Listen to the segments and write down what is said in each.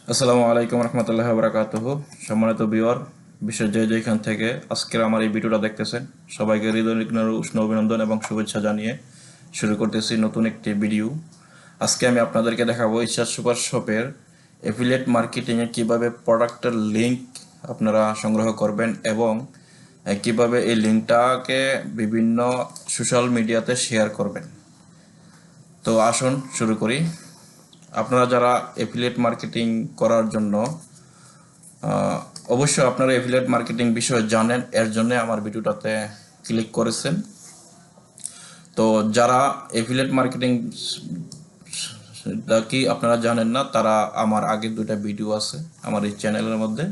আসসালামু আলাইকুম রহমতুল্লাহ বরকাতুহ। সম্মানিত ভিউয়ার, বিশ্বের যে যেখান থেকে আজকের আমার এই ভিডিওটা দেখতেছেন, সবাইকে হৃদয় উষ্ণ অভিনন্দন এবং শুভেচ্ছা জানিয়ে শুরু করতেছি নতুন একটি ভিডিও। আজকে আমি আপনাদেরকে দেখাবো ইচ্ছা সুপার শপের এফিলিয়েট মার্কেটিংয়ে কিভাবে প্রোডাক্টের লিঙ্ক আপনারা সংগ্রহ করবেন এবং কিভাবে এই লিঙ্কটাকে বিভিন্ন সোশ্যাল মিডিয়াতে শেয়ার করবেন। তো আসুন শুরু করি। আপনারা যারা এফিলিয়েট মার্কেটিং করার জন্য অবশ্যই আপনারা এফিলিয়েট মার্কেটিং বিষয়ে জানেন, এর জন্য আমার ভিডিওটাতে ক্লিক করেছেন। তো যারা এফিলিয়েট মার্কেটিং কি আপনারা জানেন না, তারা আমার আগের দুইটা ভিডিও আছে আমার এই চ্যানেলের মধ্যে,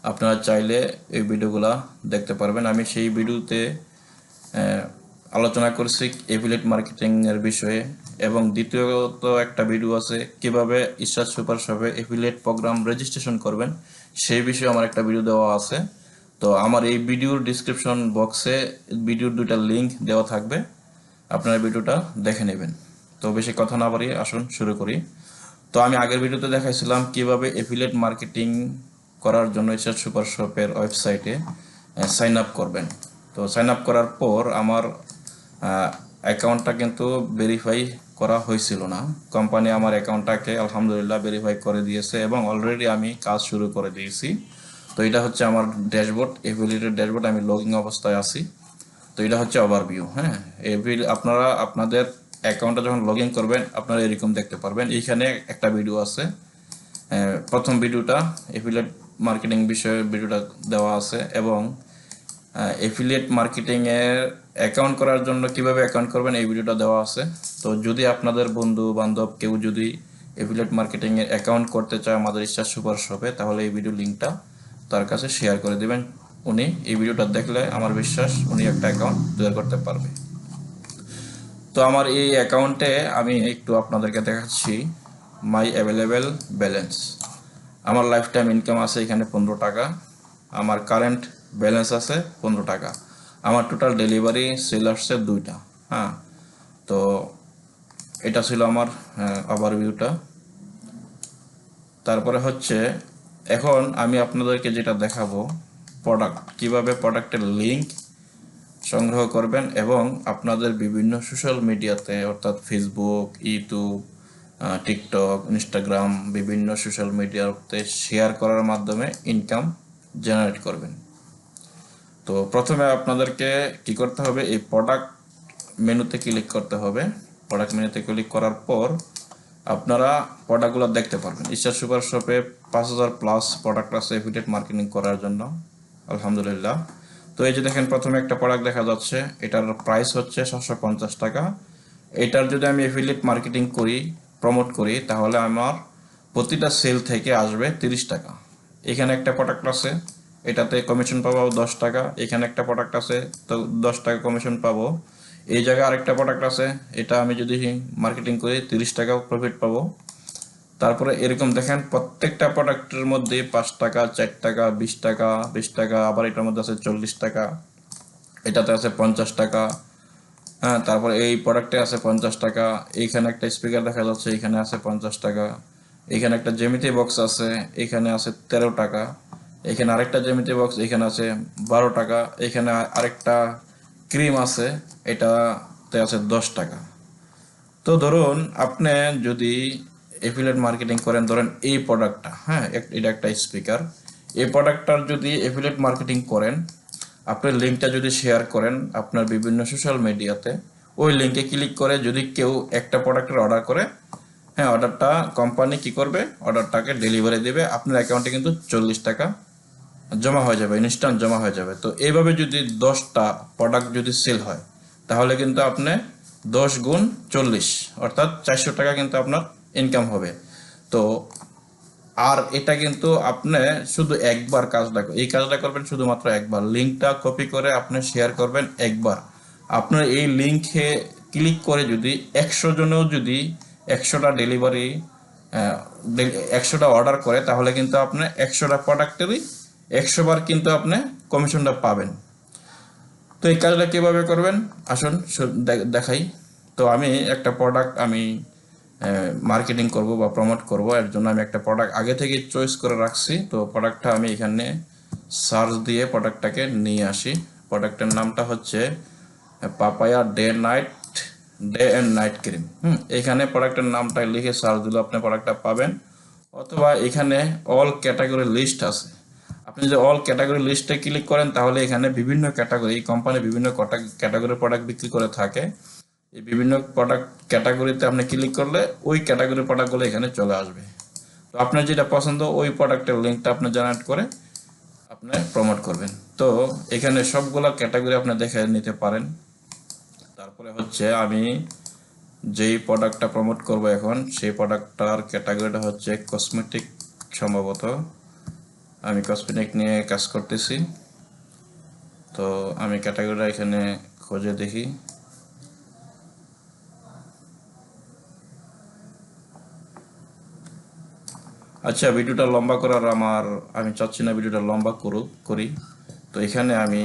আপনারা চাইলে এই ভিডিওগুলা দেখতে পারবেন। আমি সেই ভিডিওতে আলোচনা করছি এফিলিয়েট মার্কেটিং এর বিষয়ে, এবং দ্বিতীয়ত একটা ভিডিও আছে কিভাবে ইস্টার সুপার শপে এফিলিয়েট প্রোগ্রাম রেজিস্ট্রেশন করবেন, সেই বিষয়ে আমার একটা ভিডিও দেওয়া আছে। তো আমার এই ভিডিওর ডিসক্রিপশন বক্সে ভিডিওর দুইটা লিঙ্ক দেওয়া থাকবে, আপনারা ভিডিওটা দেখে নেবেন। তো বেশি কথা না বাড়িয়ে আসুন শুরু করি। তো আমি আগের ভিডিওতে দেখাইছিলাম কিভাবে এফিলিয়েট মার্কেটিং করার জন্য ইস্টার সুপার শপের ওয়েবসাইটে সাইন আপ করবেন। তো সাইন আপ করার পর আমার অ্যাকাউন্টটা কিন্তু ভেরিফাই করা হয়েছিল না। কোম্পানি আমার অ্যাকাউন্টটাকে আলহামদুলিল্লাহ ভেরিফাই করে দিয়েছে এবং অলরেডি আমি কাজ শুরু করে দিয়েছি। তো এটা হচ্ছে আমার ড্যাশবোর্ড, এফিলিয়েটেড ড্যাশবোর্ড। আমি লগইন অবস্থায় আছি। তো এটা হচ্ছে ওভারভিউ। হ্যাঁ, আপনারা আপনাদের অ্যাকাউন্টটা যখন লগ ইন করবেন আপনারা এরকম দেখতে পারবেন। এইখানে একটা ভিডিও আছে, প্রথম ভিডিওটা এফিলিয়েট মার্কেটিং বিষয়ে ভিডিওটা দেওয়া আছে, এবং এফিলিয়েট মার্কেটিংয়ের অ্যাকাউন্ট করার জন্য কিভাবে অ্যাকাউন্ট করবেন এই ভিডিওটা দেওয়া আছে। তো যদি আপনাদের বন্ধু বান্ধব কেউ যদি এফিলিয়েট মার্কেটিংয়ের অ্যাকাউন্ট করতে চায় আমাদের ইচ্ছা সুপার শপে, তাহলে এই ভিডিও লিঙ্কটা তার কাছে শেয়ার করে দেবেন। উনি এই ভিডিওটা দেখলে আমার বিশ্বাস উনি একটা অ্যাকাউন্ট তৈরি করতে পারবে। তো আমার এই অ্যাকাউন্টে আমি একটু আপনাদেরকে দেখাচ্ছি মাই অ্যাভেলেবেল ব্যালেন্স। আমার লাইফ টাইম ইনকাম আছে এখানে 15 টাকা, আমার কারেন্ট ব্যালেন্স আছে 15 টাকা, আমার টোটাল ডেলিভারি সেল আসছে 2টা। হ্যাঁ, তো এটা ছিল আমার ওভারভিউটা। তারপরে হচ্ছে এখন আমি আপনাদেরকে যেটা দেখাবো, প্রোডাক্ট কিভাবে প্রোডাক্টের লিঙ্ক সংগ্রহ করবেন এবং আপনাদের বিভিন্ন সোশ্যাল মিডিয়াতে অর্থাৎ ফেসবুক, ইউটিউব, টিকটক, ইনস্টাগ্রাম বিভিন্ন সোশ্যাল মিডিয়াতে শেয়ার করার মাধ্যমে ইনকাম জেনারেট করবেন। তো প্রথমে আপনাদেরকে কি করতে হবে, এই প্রোডাক্ট মেনুতে ক্লিক করতে হবে। প্রোডাক্ট মেনুতে ক্লিক করার পর আপনারা প্রোডাক্টগুলো দেখতে পারবেন। ইস্টার সুপার শপে 5000+ প্রোডাক্ট আছে এফিলিয়েট মার্কেটিং করার জন্য, আলহামদুলিল্লাহ। তো এই যে দেখেন প্রথমে একটা প্রোডাক্ট দেখা যাচ্ছে, এটার প্রাইস হচ্ছে 750 টাকা। এটার যদি আমি এফিলিয়েট মার্কেটিং করি, প্রমোট করি, তাহলে আমার প্রতিটা সেল থেকে আসবে 30 টাকা। এখানে একটা প্রোডাক্ট আছে, এটাতে কমিশন পাবো 10 টাকা। এখানে একটা প্রোডাক্ট আছে, তো 10 টাকা কমিশন পাবো। এই জায়গায় আরেকটা প্রোডাক্ট আছে, এটা আমি যদি মার্কেটিং করি 30 টাকা প্রফিট পাবো। তারপরে এরকম দেখেন প্রত্যেকটা প্রোডাক্টের মধ্যে 5 টাকা, 4 টাকা, 20 টাকা, 20 টাকা, আবার এটার মধ্যে আছে 40 টাকা, এটাতে আছে 50 টাকা। হ্যাঁ, তারপরে এই প্রোডাক্টে আছে 50 টাকা। এইখানে একটা স্পিকার দেখা যাচ্ছে, এখানে আছে 50 টাকা। এখানে একটা জ্যামিতি বক্স আছে, এখানে আছে 13 টাকা। এখানে আরেকটা জ্যামিতি বক্স, এখানে আছে 12 টাকা। এখানে আরেকটা ক্রিম আছে, এটাতে আছে 10 টাকা। তো ধরুন আপনি যদি এফিলিয়েট মার্কেটিং করেন, ধরেন এই প্রোডাক্টটা, হ্যাঁ এটা একটা স্পিকার, এই প্রোডাক্টটার যদি এফিলিয়েট মার্কেটিং করেন, আপনার লিঙ্কটা যদি শেয়ার করেন আপনার বিভিন্ন সোশ্যাল মিডিয়াতে, ওই লিঙ্কে ক্লিক করে যদি কেউ একটা প্রোডাক্টের অর্ডার করে, হ্যাঁ অর্ডারটা কোম্পানি কি করবে, অর্ডারটাকে ডেলিভারি দেবে, আপনার অ্যাকাউন্টে কিন্তু 40 টাকা জমা হয়ে যাবে, ইনস্ট্যান্ট জমা হয়ে যাবে। তো এইভাবে যদি 10টা প্রোডাক্ট যদি সেল হয়, তাহলে কিন্তু আপনি 10 গুণ 40 অর্থাৎ 400 টাকা কিন্তু আপনার ইনকাম হবে। তো আর এটা কিন্তু আপনি শুধু একবার এই কাজটা করবেন শুধুমাত্র একবার। লিঙ্কটা কপি করে আপনি শেয়ার করবেন একবার। আপনার এই লিঙ্কে ক্লিক করে যদি 100 জনেও যদি 100টা ডেলিভারি 100টা অর্ডার করে, তাহলে কিন্তু আপনি 100টা প্রোডাক্টেরই 100 বার কিন্তু আপনি কমিশনটা পাবেন। তো এই কাজটা কিভাবে করবেন আসুন দেখাই। তো আমি একটা প্রোডাক্ট আমি মার্কেটিং করব বা প্রমোট করব, এর জন্য আমি একটা প্রোডাক্ট আগে থেকে চয়েস করে রাখছি। তো প্রোডাক্টটা আমি এখানে সার্চ দিয়ে প্রোডাক্টটাকে নিয়ে আসি। প্রোডাক্টের নামটা হচ্ছে papaya day and night cream. এখানে প্রোডাক্টের নামটা লিখে সার্চ দিলে আপনি প্রোডাক্টটা পাবেন, অথবা এখানে অল ক্যাটাগরি লিস্ট আছে। আপনি যদি অল ক্যাটাগরি লিস্টে ক্লিক করেন তাহলে এখানে বিভিন্ন ক্যাটাগরি, এই কোম্পানি বিভিন্ন ক্যাটাগরির প্রোডাক্ট বিক্রি করে থাকে। এই বিভিন্ন প্রোডাক্ট ক্যাটাগরিতে আপনি ক্লিক করলে ওই ক্যাটাগরির প্রোডাক্টগুলো এখানে চলে আসবে। তো আপনার যেটা পছন্দ ওই প্রোডাক্টের লিঙ্কটা আপনি জেনারেট করে আপনি প্রমোট করবেন। তো এখানে সবগুলো ক্যাটাগরি আপনি দেখে নিতে পারেন। তারপরে হচ্ছে আমি যেই প্রোডাক্টটা প্রমোট করব এখন, সেই প্রোডাক্টটার ক্যাটাগরিটা হচ্ছে কসমেটিক। সম্ভবত আমি কসমেটিক নিয়ে কাজ করতেছি, তো আমি ক্যাটাগরিটা এখানে খুঁজে দেখি। আচ্ছা, ভিডিওটা লম্বা করার আমি চাচ্ছি না ভিডিওটা লম্বা করি। তো এখানে আমি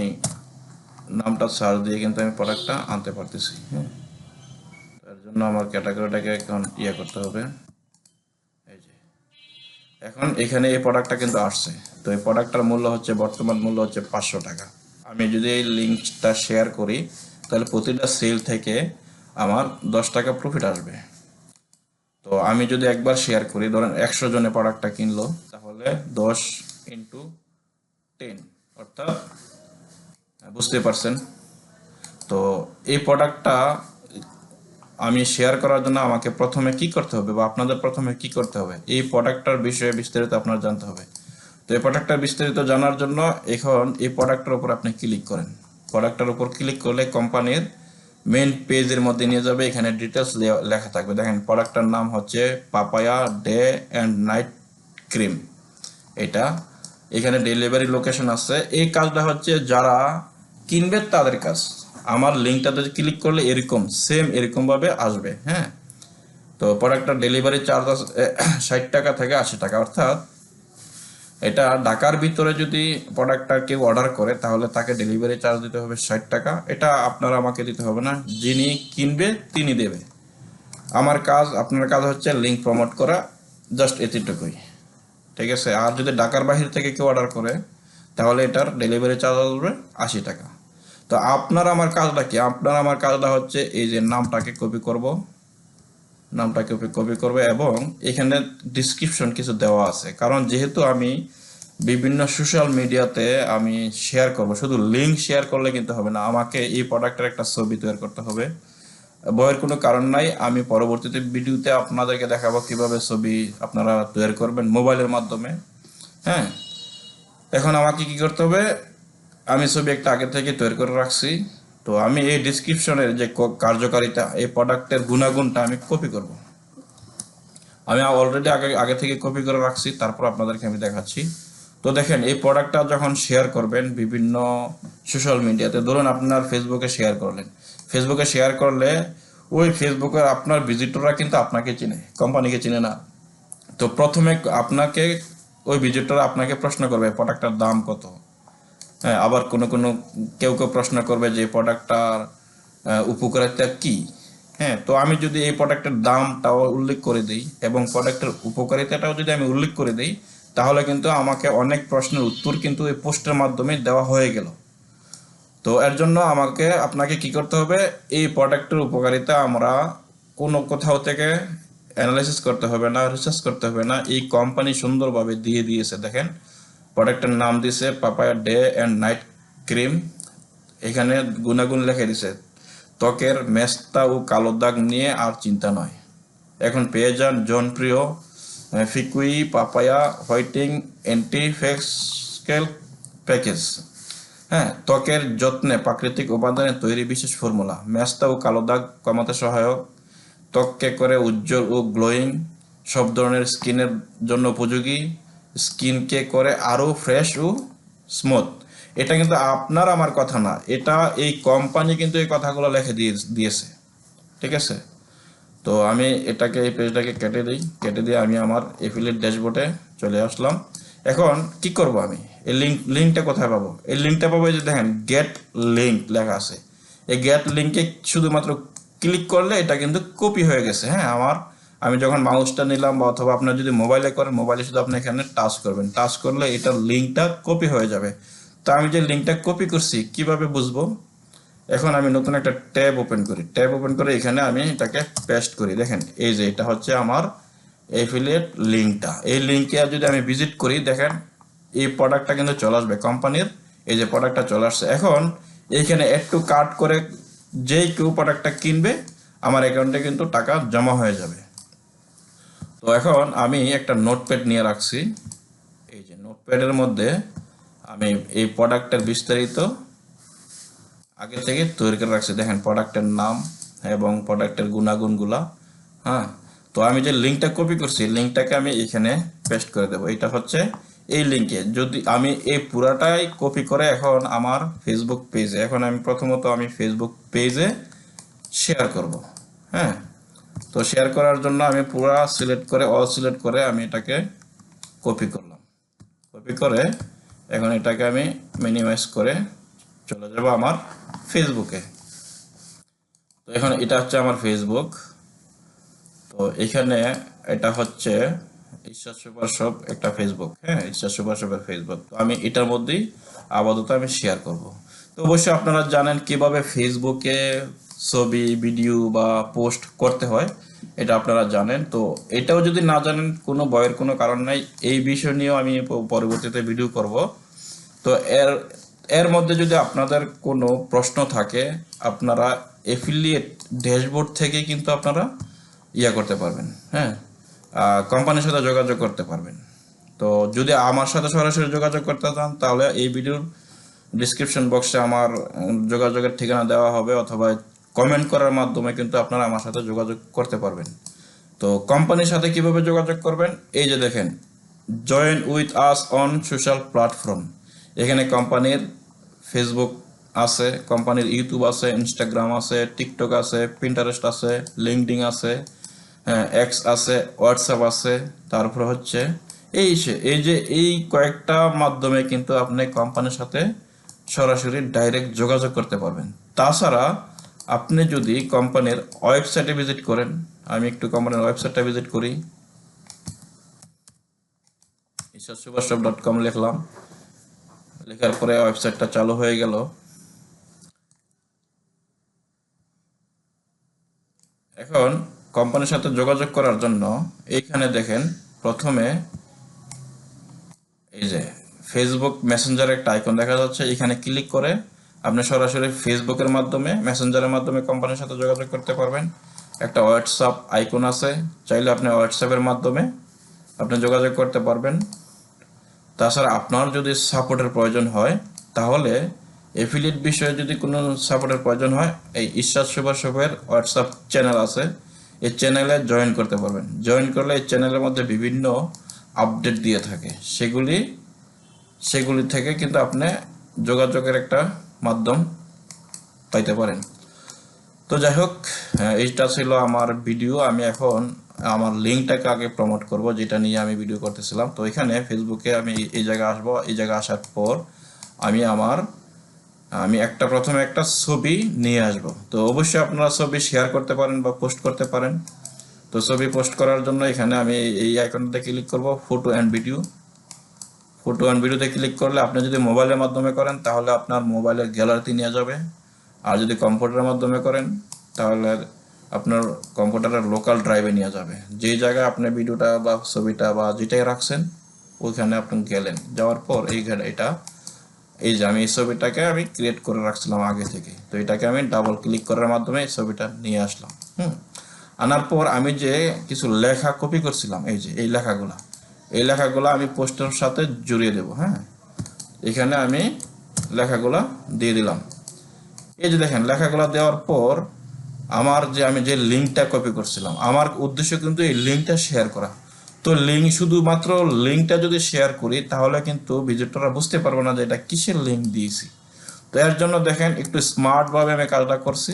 নামটা সার্চ দিয়ে কিন্তু আমি প্রোডাক্টটা আনতে পারতেছি। হ্যাঁ, তার জন্য আমার ক্যাটাগরিটাকে এখন করতে হবে। এই যে এখন এখানে এই প্রোডাক্টটা কিন্তু আসছে। তো এই প্রোডাক্টটার মূল্য হচ্ছে, বর্তমান মূল্য হচ্ছে 500 টাকা। আমি যদি এই লিঙ্কটা শেয়ার করি তাহলে প্রতিটা সেল থেকে আমার 10 টাকা প্রফিট আসবে। তো আমি যদি একবার শেয়ার করি, ধরেন 100 জনে প্রোডাক্টটা কিনলো, তাহলে 10 ইন্টু 10, অর্থাৎ বুঝতে পারছেন। তো এই প্রোডাক্টটা আমি শেয়ার করার জন্য আমাকে প্রথমে কি করতে হবে, বা আপনাদের প্রথমে কি করতে হবে, এই প্রোডাক্টটার বিষয়ে বিস্তারিত আপনার জানতে হবে। তো এই প্রোডাক্টটার বিস্তারিত জানার জন্য এখন এই প্রোডাক্টের উপর আপনি ক্লিক করেন। প্রোডাক্টের উপর ক্লিক করলে কোম্পানির মেন পেজের মধ্যে নিয়ে যাবে। এখানে ডিটেলস লেখা থাকবে। দেখেন, প্রোডাক্টটার নাম হচ্ছে papaya day and night cream. এটা এখানে ডেলিভারি লোকেশন আছে। এই কাজটা হচ্ছে যারা কিনবে তাদের কাজ। আমার লিঙ্কটাতে ক্লিক করলে এরকমভাবে আসবে। হ্যাঁ, তো প্রোডাক্টটার ডেলিভারি চার্জ আছে 60 টাকা থেকে 80 টাকা, অর্থাৎ এটা ঢাকার ভিতরে যদি প্রোডাক্টটা কেউ অর্ডার করে তাহলে তাকে ডেলিভারি চার্জ দিতে হবে 60 টাকা। এটা আপনারা আমাকে দিতে হবে না, যিনি কিনবে তিনি দেবে। আপনার কাজ হচ্ছে লিঙ্ক প্রমোট করা, জাস্ট এতটুকুই। ঠিক আছে। আর যদি ঢাকার বাহির থেকে কেউ অর্ডার করে তাহলে এটার ডেলিভারি চার্জ আসবে 80 টাকা। তো আপনার আমার কাজটা কি? আপনার আমার কাজটা হচ্ছে এই যে নামটাকে কপি করবে এবং এখানে ডিসক্রিপশন কিছু দেওয়া আছে। কারণ যেহেতু আমি বিভিন্ন সোশ্যাল মিডিয়াতে আমি শেয়ার করব, শুধু লিঙ্ক শেয়ার করলে কিন্তু হবে না, আমাকে এই প্রোডাক্টের একটা ছবি তৈরি করতে হবে। ভয়ের কোনো কারণ নাই, আমি পরবর্তীতে ভিডিওতে আপনাদেরকে দেখাবো কিভাবে ছবি আপনারা তৈরি করবেন মোবাইলের মাধ্যমে। হ্যাঁ, এখন আমাকে কি করতে হবে, আমি ছবি একটা আগে থেকে তৈরি করে রাখছি। তো আমি এই ডিসক্রিপশনের যে কার্যকারিতা, এই প্রোডাক্টের গুণাগুণটা আমি কপি করব। আমি অলরেডি আগে থেকে কপি করে রাখছি, তারপর আপনাদেরকে আমি দেখাচ্ছি। তো দেখেন, এই প্রোডাক্টটা যখন শেয়ার করবেন বিভিন্ন সোশ্যাল মিডিয়াতে, ধরুন আপনার ফেসবুকে শেয়ার করলেন, ফেসবুকে শেয়ার করলে ওই ফেসবুকের আপনার ভিজিটররা কিন্তু আপনাকে চিনে, কোম্পানিকে চিনে না। তো প্রথমে ওই ভিজিটর আপনাকে প্রশ্ন করবে প্রোডাক্টটার দাম কত। হ্যাঁ, আবার কেউ প্রশ্ন করবে যে প্রোডাক্টটার উপকারিতা কি। হ্যাঁ, তো আমি যদি এই প্রোডাক্টের দামটাও উল্লেখ করে দিই এবং প্রোডাক্টের উপকারিতাটাও যদি আমি উল্লেখ করে দিই, তাহলে কিন্তু আমাকে অনেক প্রশ্নের উত্তর কিন্তু এই পোস্টের মাধ্যমে দেওয়া হয়ে গেল। তো এর জন্য আপনাকে কি করতে হবে, এই প্রোডাক্টের উপকারিতা আমরা কোনো কোথাও থেকে অ্যানালাইসিস করতে হবে না, রিসার্চ করতে হবে না, এই কোম্পানি সুন্দরভাবে দিয়ে দিয়েছে। দেখেন, প্রোডাক্টের নাম দিয়েছে papaya day and night cream. এখানে গুণাগুণ লিখে দিছে, ত্বকের মেস্তা ও কালো দাগ নিয়ে আর চিন্তা নয়। এখন পেয়ে যান জনপ্রিয় ফিকুই পাপায়া হোয়াইটিং অ্যান্টিফেক্সকেল প্যাকেজ। হ্যাঁ, ত্বকের যত্নে প্রাকৃতিক উপাদানে তৈরি বিশেষ ফর্মুলা, মেস্তা ও কালো দাগ কমাতে সহায়ক, ত্বককে করে উজ্জ্বল ও গ্লোয়িং, সব ধরনের স্কিনের জন্য উপযোগী, স্কিনকে করে আরও ফ্রেশ ও স্মুথ। এটা কিন্তু আপনার আমার কথা না, এটা এই কোম্পানি কিন্তু এই কথাগুলো লিখে দিয়েছে। ঠিক আছে। তো আমি এই পেজটাকে কেটে দিয়ে আমি আমার এফিলিয়েট ড্যাশবোর্ডে চলে আসলাম। এখন কি করব, আমি এই লিঙ্কটা কোথায় পাবো? এই লিঙ্কটা পাবো, এই যে দেখেন গেট লিঙ্ক লেখা আছে। এই গেট লিঙ্কে শুধুমাত্র ক্লিক করলে এটা কিন্তু কপি হয়ে গেছে। হ্যাঁ, আমি যখন মাউসটা নিলাম বা অথবা আপনার যদি মোবাইলে করেন, মোবাইলে শুধু আপনি এখানে টাচ করবেন, টাচ করলে এটার লিঙ্কটা কপি হয়ে যাবে। তো আমি যে লিঙ্কটা কপি করছি কিভাবে বুঝবো? এখন আমি নতুন একটা ট্যাব ওপেন করি, ট্যাব ওপেন করে এখানে আমি এটাকে পেস্ট করি। দেখেন এই যে এটা হচ্ছে আমার এফিলিয়েট লিঙ্কটা। এই লিঙ্কে যদি আমি ভিজিট করি, দেখেন এই প্রোডাক্টটা কিন্তু চলে আসবে কোম্পানির, এই যে প্রোডাক্টটা চলে আসছে। এখন এইখানে একটু কাট করে যেই কেউ প্রোডাক্টটা কিনবে আমার অ্যাকাউন্টে কিন্তু টাকা জমা হয়ে যাবে। তো এখন আমি একটা নোটপ্যাড নিয়ে রাখছি, এই যে নোটপ্যাডের মধ্যে আমি এই প্রোডাক্টের বিস্তারিত আগে থেকে তৈরি করে রাখছি। দেখেন প্রোডাক্টের নাম এবং প্রোডাক্টের গুণাগুণগুলা। হ্যাঁ, তো আমি যে লিঙ্কটা কপি করছি, লিঙ্কটাকে আমি এখানে পেস্ট করে দেবো। এটা হচ্ছে এই লিঙ্কে যদি আমি এই পুরাটাই কপি করে এখন আমার ফেসবুক পেজে, এখন আমি প্রথমত আমি ফেসবুক পেজে শেয়ার করব। হ্যাঁ, তো শেয়ার করার জন্য আমি পুরা সিলেক্ট করে অল সিলেক্ট করে আমি এটাকে কপি করলাম। কপি করে এখন এটাকে আমি মিনিমাইজ করে চলে যাব আমার ফেসবুকে। তো এখন এটা হচ্ছে আমার ফেসবুক। তো এখানে এটা হচ্ছে ঈশ্বর সুপার শপ একটা ফেসবুক। হ্যাঁ, ঈশ্বর সুপার শপের ফেসবুক। তো আমি এটার মধ্যেই আপাতত আমি শেয়ার করব। তো অবশ্যই আপনারা জানেন কিভাবে ফেসবুকে ছবি, ভিডিও বা পোস্ট করতে হয়, এটা আপনারা জানেন। তো এটাও যদি না জানেন, কোনো ভয়ের কোনো কারণ নাই, এই বিষয় নিয়েও আমি পরবর্তীতে ভিডিও করব। তো এর এর মধ্যে যদি আপনাদের কোনো প্রশ্ন থাকে, আপনারা এফিলিয়েট ড্যাশবোর্ড থেকে কিন্তু আপনারা করতে পারবেন। হ্যাঁ, কোম্পানির সাথে যোগাযোগ করতে পারবেন। তো যদি আমার সাথে সরাসরি যোগাযোগ করতে চান, তাহলে এই ভিডিওর ডিসক্রিপশন বক্সে আমার যোগাযোগের ঠিকানা দেওয়া হবে, অথবা কমেন্ট করার মাধ্যমে কিন্তু আপনারা আমার সাথে যোগাযোগ করতে পারবেন। তো কোম্পানির সাথে কিভাবে যোগাযোগ করবেন, এই যে দেখেন join with us on social platform. এখানে কোম্পানির ফেসবুক আছে, কোম্পানির ইউটিউব আছে, ইনস্টাগ্রাম আছে, টিকটক আছে, পিন্টারেস্ট আছে, লিঙ্কডিন আছে, হ্যাঁ এক্স আছে, হোয়াটসঅ্যাপ আছে, তারপর হচ্ছে এই যে এই কয়েকটা মাধ্যমে কিন্তু আপনি কোম্পানির সাথে সরাসরি ডাইরেক্ট যোগাযোগ করতে পারবেন। তাছাড়া আপনি যদি কোম্পানির ওয়েবসাইটে ভিজিট করেন, আমি একটু কোম্পানির ওয়েবসাইটটা ভিজিট করি, ishasubarshop.com লিখলাম, লেখার পরে ওয়েবসাইটটা চালু হয়ে গেল। এখন কোম্পানির সাথে যোগাযোগ করার জন্য এইখানে দেখেন প্রথমে এই যে ফেসবুক মেসেঞ্জারের একটা আইকন দেখা যাচ্ছে, এখানে ক্লিক করে আপনি সরাসরি ফেসবুকের মাধ্যমে, মেসেঞ্জারের মাধ্যমে কোম্পানির সাথে যোগাযোগ করতে পারবেন। একটা হোয়াটসঅ্যাপ আইকন আছে, চাইলে আপনি হোয়াটসঅ্যাপের মাধ্যমে আপনি যোগাযোগ করতে পারবেন। তাছাড়া আপনার যদি সাপোর্টের প্রয়োজন হয়, তাহলে এফিলিয়েট বিষয়ে যদি কোনো সাপোর্টের প্রয়োজন হয়, এই ঈশ্বর সুপার শপের হোয়াটসঅ্যাপ চ্যানেল আছে, এই চ্যানেলে জয়েন করতে পারবেন। জয়েন করলে এই চ্যানেলের মধ্যে বিভিন্ন আপডেট দিয়ে থাকে, সেগুলি থেকে কিন্তু আপনি যোগাযোগের একটা মাধ্যম পাইতে পারেন। তো যাই হোক, এইটা ছিল আমার ভিডিও। আমি এখন আমার লিঙ্কটাকে আগে প্রমোট করব, যেটা নিয়ে আমি ভিডিও করতেছিলাম। তো এখানে ফেসবুকে আমি এই জায়গায় আসবো। এই জায়গায় আসার পর আমি প্রথমে একটা ছবি নিয়ে আসব। তো অবশ্যই আপনারা ছবি শেয়ার করতে পারেন বা পোস্ট করতে পারেন। তো ছবি পোস্ট করার জন্য এখানে আমি এই আইকনটাতে ক্লিক করব, photo and video. Photo and ভিডিওতে ক্লিক করলে আপনি যদি মোবাইলের মাধ্যমে করেন, তাহলে আপনার মোবাইলের গ্যালারিতে নিয়ে যাবে। আর যদি কম্পিউটারের মাধ্যমে করেন, তাহলে আপনার কম্পিউটারের লোকাল ড্রাইভে নিয়ে যাবে। যেই জায়গায় আপনি ভিডিওটা বা ছবিটা বা যেটাই রাখছেন, ওইখানে আপনি গেলেন, যাওয়ার পর এই যে আমি এই ছবিটাকে আমি ক্রিয়েট করে রাখছিলাম আগে থেকে। তো এটাকে আমি ডাবল ক্লিক করার মাধ্যমে এই ছবিটা নিয়ে আসলাম। আনার পর আমি যে কিছু লেখা কপি করছিলাম, এই যে এই লেখাগুলো আমি পোস্টের সাথে জড়িয়ে দেব। হ্যাঁ, এখানে আমি লেখাগুলো দিয়ে দিলাম। এই যে দেখেন লেখাগুলো দেওয়ার পর আমি যে লিঙ্কটা কপি করছিলাম, আমার উদ্দেশ্য কিন্তু এই লিঙ্কটা শেয়ার করা। তো শুধুমাত্র লিঙ্কটা যদি শেয়ার করি, তাহলে কিন্তু ভিজিটররা বুঝতে পারবে না যে এটা কিসের লিঙ্ক দিয়েছি। তো এর জন্য দেখেন একটু স্মার্ট ভাবে আমি কাজটা করছি।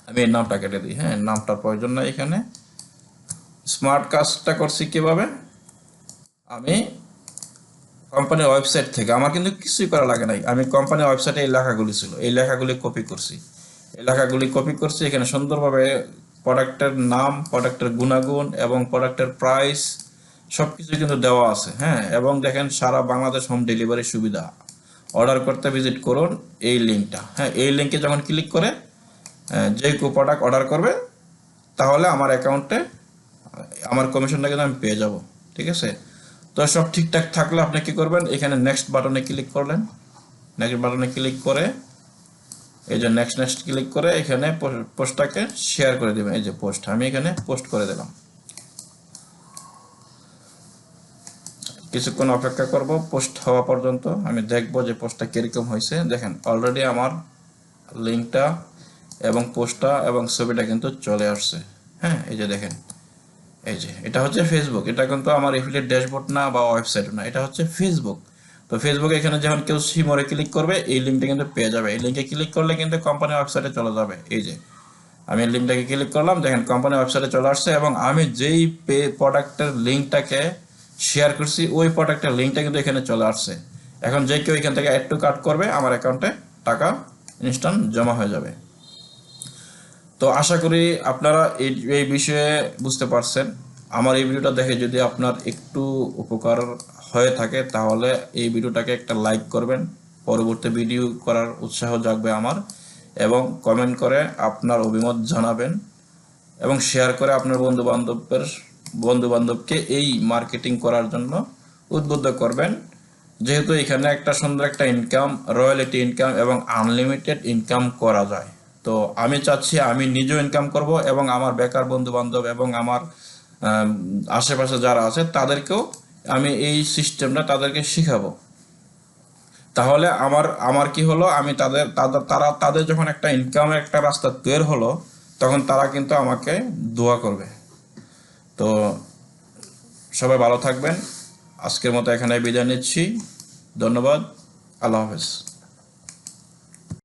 আমি এই নামটা কেটে দিই। হ্যাঁ, নামটার প্রয়োজন নাই এখানে। স্মার্ট কাজটা করছি কিভাবে, আমি কোম্পানির ওয়েবসাইট থেকে, আমার কিন্তু কিছুই করা লাগে নাই, আমি কোম্পানির ওয়েবসাইটে এই লেখাগুলি ছিল, এই লেখাগুলি কপি করছি। এখানে সুন্দরভাবে প্রোডাক্টের নাম, প্রোডাক্টের গুণাগুণ এবং প্রোডাক্টের প্রাইস সবকিছু কিন্তু দেওয়া আছে। হ্যাঁ, এবং দেখেন সারা বাংলাদেশ হোম ডেলিভারি সুবিধা। অর্ডার করতে ভিজিট করুন এই লিঙ্কটা। হ্যাঁ, এই লিঙ্কে যখন ক্লিক করে যে কেউ প্রোডাক্ট অর্ডার করবে তাহলে আমার অ্যাকাউন্টে আমার কমিশনটা কিন্তু আমি পেয়ে যাব। ঠিক আছে, তো সব ঠিকঠাক থাকলে আপনি কি করবেন, এখানে নেক্সট বাটনে ক্লিক করলেন। নেক্সট বাটনে ক্লিক করে এই যে নেক্সট ক্লিক করে এখানে পোস্টটাকে শেয়ার করে দেবেন। এই যে পোস্ট, আমি এখানে পোস্ট করে দিলাম। কিছুক্ষণ অপেক্ষা করব পোস্ট হওয়া পর্যন্ত। আমি দেখব যে পোস্টটা কিরকম হয়েছে। দেখেন অলরেডি আমার লিঙ্কটা এবং পোস্টটা এবং ছবিটা কিন্তু চলে আসছে। হ্যাঁ, এই যে দেখেন, এই যে এটা হচ্ছে ফেসবুক। এটা কিন্তু আমার এফিলিয়েট ড্যাশবোর্ড না বা ওয়েবসাইট না, এটা হচ্ছে ফেসবুক। তো ফেসবুকে এখানে যখন কেউ সিমরে ক্লিক করবে এই লিঙ্কটা কিন্তু পেয়ে যাবে। এই লিঙ্কে ক্লিক করলে কিন্তু কোম্পানির ওয়েবসাইটে চলে যাবে। এই যে আমি লিঙ্কটাকে ক্লিক করলাম, দেখেন কোম্পানির ওয়েবসাইটে চলে আসছে এবং আমি যেই প্রোডাক্টের লিঙ্কটাকে শেয়ার করছি ওই প্রোডাক্টের লিঙ্কটা কিন্তু এখানে চলে আসছে। এখন যে কেউ এখান থেকে অ্যাড টু কার্ট করবে আমার অ্যাকাউন্টে টাকা ইনস্ট্যান্ট জমা হয়ে যাবে। তো আশা করি আপনারা এই বিষয়ে বুঝতে পারছেন। আমার এই ভিডিওটা দেখে যদি আপনার একটু উপকার হয়ে থাকে তাহলে এই ভিডিওটাকে একটা লাইক করবেন, পরবর্তী ভিডিও করার উৎসাহ জাগবে আমার, এবং কমেন্ট করে আপনার অভিমত জানাবেন এবং শেয়ার করে আপনার বন্ধু-বান্ধবকে এই মার্কেটিং করার জন্য উদ্বুদ্ধ করবেন। যেহেতু এখানে একটা সুন্দর একটা ইনকাম, রয়্যালিটি ইনকাম এবং আনলিমিটেড ইনকাম করা যায়। তো আমি চাচ্ছি আমি নিজেও ইনকাম করব এবং আমার বেকার বন্ধু-বান্ধব এবং আমার আশেপাশে যারা আছে তাদেরকেও আমি এই সিস্টেমটা তাদেরকে শিখাবো। তাহলে আমার কি হলো, আমি তাদের যখন একটা ইনকামের একটা রাস্তা তৈরি হলো তখন তারা কিন্তু আমাকে দোয়া করবে। তো সবাই ভালো থাকবেন। আজকের মতো এখানে বিদায় নিচ্ছি। ধন্যবাদ। আল্লাহ হাফেজ।